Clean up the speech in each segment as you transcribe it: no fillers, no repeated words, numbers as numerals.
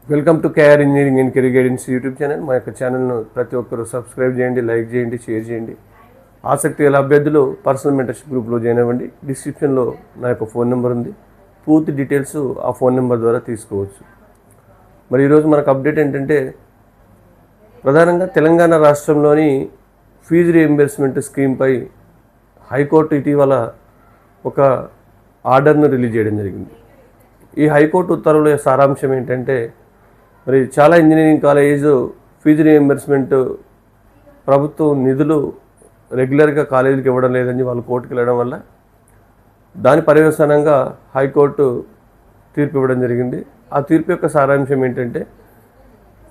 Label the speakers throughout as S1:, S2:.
S1: Welcome to KR engineering and career guidance YouTube channel. మా యొక్క ఛానల్ను ప్రతి ఒక్కరూ సబ్స్క్రైబ్ చేయండి, లైక్ చేయండి, షేర్ చేయండి. ఆసక్తి గల అభ్యర్థులు పర్సనల్ మెంటర్షిప్ గ్రూప్లో జాయిన్ అవ్వండి. డిస్క్రిప్షన్లో నా యొక్క ఫోన్ నెంబర్ ఉంది. పూర్తి డీటెయిల్స్ ఆ ఫోన్ నెంబర్ ద్వారా తీసుకోవచ్చు. మరి ఈరోజు మనకు అప్డేట్ ఏంటంటే, ప్రధానంగా తెలంగాణ రాష్ట్రంలోని ఫీజు రీయింబర్స్మెంట్ స్కీమ్పై హైకోర్టు ఇటీవల ఒక ఆర్డర్ను రిలీజ్ చేయడం జరిగింది. ఈ హైకోర్టు ఉత్తర్వుల సారాంశం ఏంటంటే, మరి చాలా ఇంజనీరింగ్ కాలేజ్ ఫీజు రీయింబర్స్మెంట్ ప్రభుత్వం నిధులు రెగ్యులర్గా కాలేజీకి ఇవ్వడం లేదని వాళ్ళు కోర్టుకు వెళ్ళడం వల్ల దాని పర్యవసానంగా హైకోర్టు తీర్పు ఇవ్వడం జరిగింది. ఆ తీర్పు యొక్క సారాంశం ఏంటంటే,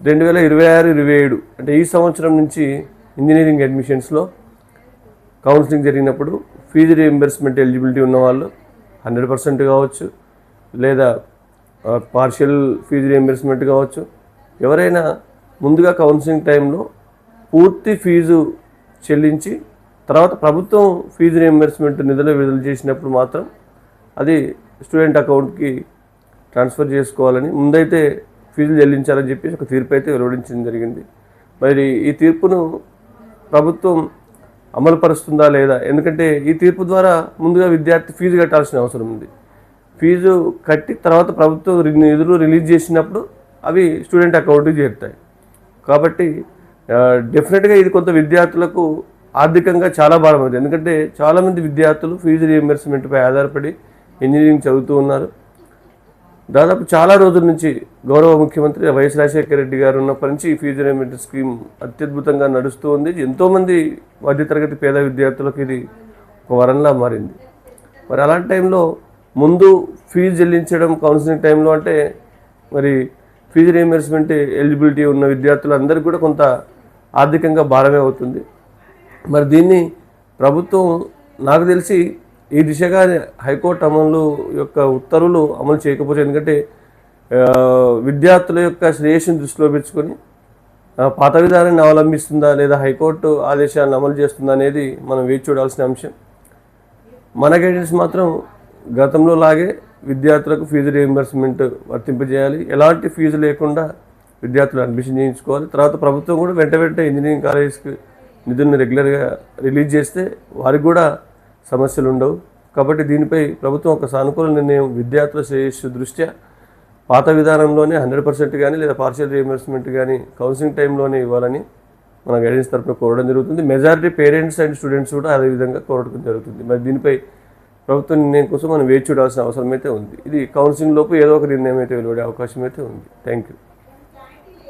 S1: 2026-27 అంటే ఈ సంవత్సరం నుంచి ఇంజనీరింగ్ అడ్మిషన్స్లో కౌన్సిలింగ్ జరిగినప్పుడు ఫీజు రీయింబర్స్మెంట్ ఎలిజిబిలిటీ ఉన్నవాళ్ళు 100% కావచ్చు, లేదా పార్షియల్ ఫీజు రీయింబర్స్మెంట్ కావచ్చు. ఎవరైనా ముందుగా కౌన్సిలింగ్ టైంలో పూర్తి ఫీజు చెల్లించి తర్వాత ప్రభుత్వం ఫీజు రీయింబర్స్మెంట్ నిధులు విడుదల చేసినప్పుడు మాత్రం అది స్టూడెంట్ అకౌంట్కి ట్రాన్స్ఫర్ చేసుకోవాలని, ముందైతే ఫీజులు చెల్లించాలని చెప్పేసి ఒక తీర్పు అయితే వెలువడించడం జరిగింది. మరి ఈ తీర్పును ప్రభుత్వం అమలుపరుస్తుందా లేదా? ఎందుకంటే ఈ తీర్పు ద్వారా ముందుగా విద్యార్థి ఫీజు కట్టాల్సిన అవసరం ఉంది. ఫీజు కట్టి తర్వాత ప్రభుత్వం నిధులు రిలీజ్ చేసినప్పుడు అవి స్టూడెంట్ అకౌంట్కి చేరుతాయి. కాబట్టి డెఫినెట్గా ఇది కొంత విద్యార్థులకు ఆర్థికంగా చాలా భారం అవుతుంది. ఎందుకంటే చాలామంది విద్యార్థులు ఫీజు రీయింబర్స్మెంట్పై ఆధారపడి ఇంజనీరింగ్ చదువుతూ ఉన్నారు. దాదాపు చాలా రోజుల నుంచి గౌరవ ముఖ్యమంత్రి వైఎస్ రాజశేఖర రెడ్డి గారు ఉన్నప్పటి నుంచి ఈ ఫీజు రీయింబర్స్మెంట్ స్కీమ్ అత్యద్భుతంగా నడుస్తూ ఉంది. ఎంతోమంది మధ్యతరగతి పేద విద్యార్థులకు ఇది ఒక వరంలా మారింది. మరి అలాంటి టైంలో ముందు ఫీజు చెల్లించడం కౌన్సిలింగ్ టైంలో అంటే మరి ఫీజు రీయింబర్స్మెంట్ ఎలిజిబిలిటీ ఉన్న విద్యార్థులందరికీ కూడా కొంత ఆర్థికంగా భారమే అవుతుంది. మరి దీన్ని ప్రభుత్వం నాకు తెలిసి ఈ దిశగా హైకోర్టు అమలు యొక్క ఉత్తర్వులు అమలు చేయకపోతే, ఎందుకంటే విద్యార్థుల యొక్క శ్రేయస్సును దృష్టిలో పెంచుకొని పాత విధానాన్ని అవలంబిస్తుందా లేదా హైకోర్టు ఆదేశాలను అమలు చేస్తుందా అనేది మనం వేచి చూడాల్సిన అంశం. మన గైడెన్స్ మాత్రం గతంలో లాగే విద్యార్థులకు ఫీజు రీయింబర్స్మెంట్ వర్తింపజేయాలి. ఎలాంటి ఫీజు లేకుండా విద్యార్థులు అడ్మిషన్ చేయించుకోవాలి. తర్వాత ప్రభుత్వం కూడా వెంట ఇంజనీరింగ్ కాలేజెస్కి నిధులను రెగ్యులర్గా రిలీజ్ చేస్తే వారికి కూడా సమస్యలు ఉండవు. కాబట్టి దీనిపై ప్రభుత్వం ఒక సానుకూల నిర్ణయం విద్యార్థుల శ్రేయస్సు దృష్ట్యా పాత విధానంలోనే 100% కానీ లేదా పార్షియల్ రీయింబర్స్మెంట్ కానీ కౌన్సిలింగ్ టైంలోనే ఇవ్వాలని మన గైడెన్స్ తరఫున కోరడం జరుగుతుంది. మెజారిటీ పేరెంట్స్ అండ్ స్టూడెంట్స్ కూడా అదేవిధంగా కోరడం జరుగుతుంది. మరి దీనిపై ప్రభుత్వ నిర్ణయం కోసం మనం వేచి చూడాల్సిన అవసరం అయితే ఉంది. ఇది కౌన్సిలింగ్ లోపు ఏదో ఒక నిర్ణయం అయితే వెలువడే అవకాశం అయితే ఉంది. Thank you.